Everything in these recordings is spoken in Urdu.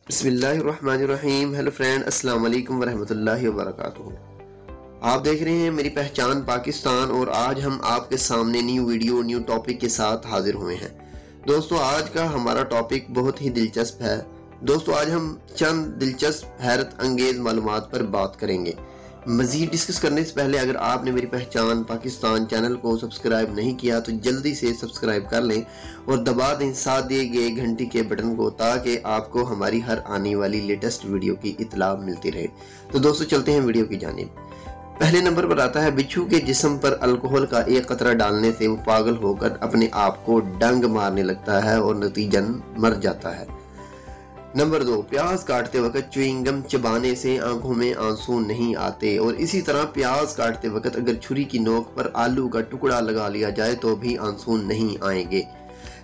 بسم اللہ الرحمن الرحیم۔ ہیلو فرینڈ، السلام علیکم ورحمۃ اللہ وبرکاتہ۔ آپ دیکھ رہے ہیں میری پہچان پاکستان، اور آج ہم آپ کے سامنے نیو ویڈیو نیو ٹاپک کے ساتھ حاضر ہوئے ہیں۔ دوستو، آج کا ہمارا ٹاپک بہت ہی دلچسپ ہے۔ دوستو، آج ہم چند دلچسپ حیرت انگیز معلومات پر بات کریں گے۔ مزید ڈسکس کرنے سے پہلے اگر آپ نے میری پہچان پاکستان چینل کو سبسکرائب نہیں کیا تو جلدی سے سبسکرائب کر لیں اور دبا دیں ساتھ دیے گئے گھنٹی کے بٹن کو، تاکہ آپ کو ہماری ہر آنے والی لیٹسٹ ویڈیو کی اطلاع ملتی رہے۔ تو دوستو، چلتے ہیں ویڈیو کی جانب۔ پہلے نمبر پر آتا ہے، بچھو کے جسم پر الکحل کا ایک قطرہ ڈالنے سے وہ پاگل ہو کر اپنے آپ کو ڈنگ مارنے لگتا ہے اور نتیجن مر جاتا ہے۔ نمبر 2، پیاز کاٹتے وقت چوئنگم چبانے سے آنکھوں میں آنسو نہیں آتے، اور اسی طرح پیاز کاٹتے وقت اگر چھری کی نوک پر آلو کا ٹکڑا لگا لیا جائے تو بھی آنسو نہیں آئیں گے۔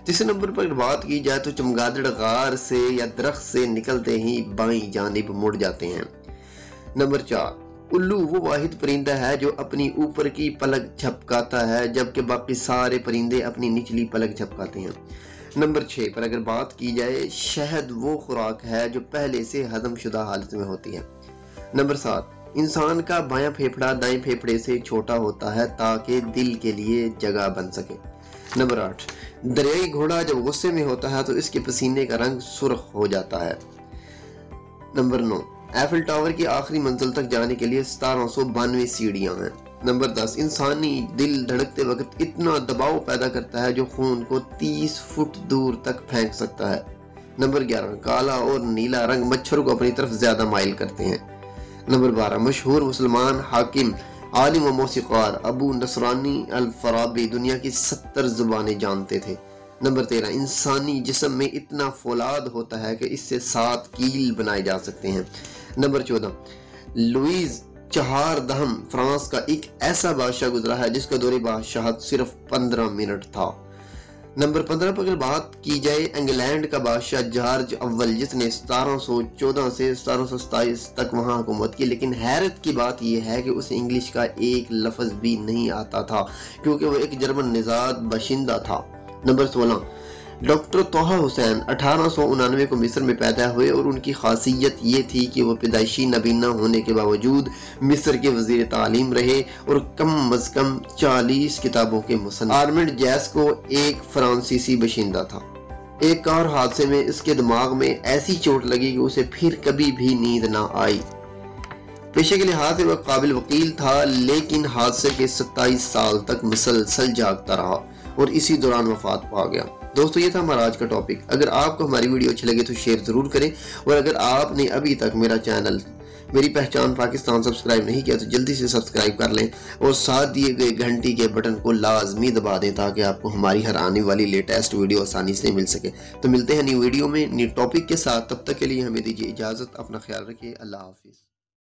تیسرے نمبر پر بات کی جائے تو چمگادڑ غار سے یا درخت سے نکلتے ہی بائیں جانب مڑ جاتے ہیں۔ نمبر 4، الو وہ واحد پرندہ ہے جو اپنی اوپر کی پلک جھپکاتا ہے، جبکہ باقی سارے پرندے اپنی نچلی پلک جھپکاتے ہیں۔ نمبر 6 پر اگر بات کی جائے، شہد وہ خوراک ہے جو پہلے سے ہضم شدہ حالت میں ہوتی ہے۔ نمبر 7، انسان کا بایاں پھیپھڑا دائیں پھیپھڑے سے چھوٹا ہوتا ہے تاکہ دل کے لیے جگہ بن سکے۔ نمبر 8، دریائی گھوڑا جب غصے میں ہوتا ہے تو اس کے پسینے کا رنگ سرخ ہو جاتا ہے۔ نمبر 9، ایفل ٹاور کی آخری منزل تک جانے کے لیے 1792 سیڑھیاں ہیں۔ نمبر 10، انسانی دل دھڑکتے وقت اتنا دباؤ پیدا کرتا ہے جو خون کو 30 فٹ دور تک پھینک سکتا ہے۔ نمبر 11، کالا اور نیلا رنگ مچھر کو اپنی طرف زیادہ مائل کرتے ہیں۔ نمبر 12، مشہور مسلمان حاکم، عالم و موسیقار ابو نصرانی الفارابی دنیا کی 70 زبانیں جانتے تھے۔ نمبر 13، انسانی جسم میں اتنا فولاد ہوتا ہے کہ اس سے 7 کیل بنائے جا سکتے ہیں۔ نمبر 14، لوئیز 14 فرانس کا ایک ایسا بادشاہ گزرا ہے جس کا دور بادشاہت صرف 15 منٹ تھا۔ نمبر 15 پر اگر بات کی جائے، انگلینڈ کا بادشاہ جارج اول، جس نے 1714 سے 1727 تک وہاں حکومت کی، لیکن حیرت کی بات یہ ہے کہ اسے انگلش کا ایک لفظ بھی نہیں آتا تھا، کیونکہ وہ ایک جرمن نژاد باشندہ تھا۔ نمبر 16، ڈاکٹر طہ حسین 1899 کو مصر میں پیدا ہوئے، اور ان کی خاصیت یہ تھی کہ وہ پیدائشی نابینا ہونے کے باوجود مصر کے وزیر تعلیم رہے اور کم از کم 40 کتابوں کے مصنف۔ آرمنڈ جیسکو ایک فرانسیسی باشندہ تھا۔ ایک کار حادثے میں اس کے دماغ میں ایسی چوٹ لگی کہ اسے پھر کبھی بھی نیند نہ آئی۔ پیشے کے لحاظ سے وہ قابل وکیل تھا، لیکن حادثے کے 27 سال تک مسلسل جاگتا رہا اور اسی دوران وفات پا گیا۔ دوستو، یہ تھا ہمارا آج کا ٹاپک۔ اگر آپ کو ہماری ویڈیو اچھی لگے تو شیئر ضرور کریں، اور اگر آپ نے ابھی تک میرا چینل میری پہچان پاکستان سبسکرائب نہیں کیا تو جلدی سے سبسکرائب کر لیں اور ساتھ دیے گئے گھنٹی کے بٹن کو لازمی دبا دیں تاکہ آپ کو ہماری ہر آنے والی لیٹسٹ ویڈیو آسانی سے مل سکے۔ تو ملتے ہیں نیو ویڈیو میں نیو ٹاپک کے ساتھ، تب تک کے لیے ہمیں دیجیے اجازت، اپنا خیال رکھیے، اللہ حافظ۔